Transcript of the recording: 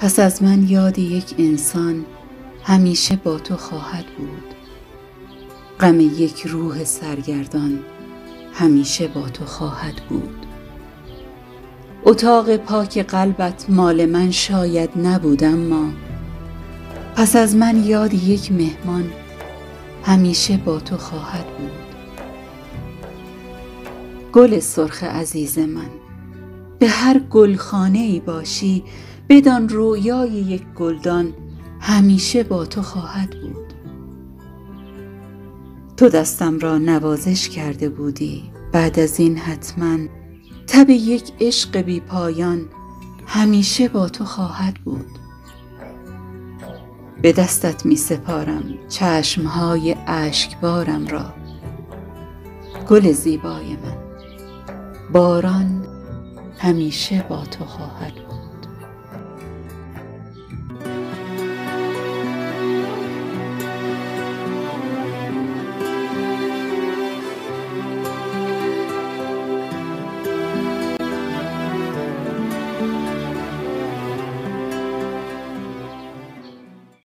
پس از من یاد یک انسان همیشه با تو خواهد بود. غم یک روح سرگردان همیشه با تو خواهد بود. اتاق پاک قلبت مال من شاید نبود، اما پس از من یاد یک مهمان همیشه با تو خواهد بود. گل سرخ عزیز من، به هر گلخانه‌ای باشی بدان رویای یک گلدان همیشه با تو خواهد بود. تو دستم را نوازش کرده بودی، بعد از این حتما تب یک عشق بی پایان همیشه با تو خواهد بود. به دستت می سپارم چشمهای اشکبارم را، گل زیبای من، باران همیشه با تو خواهد بود.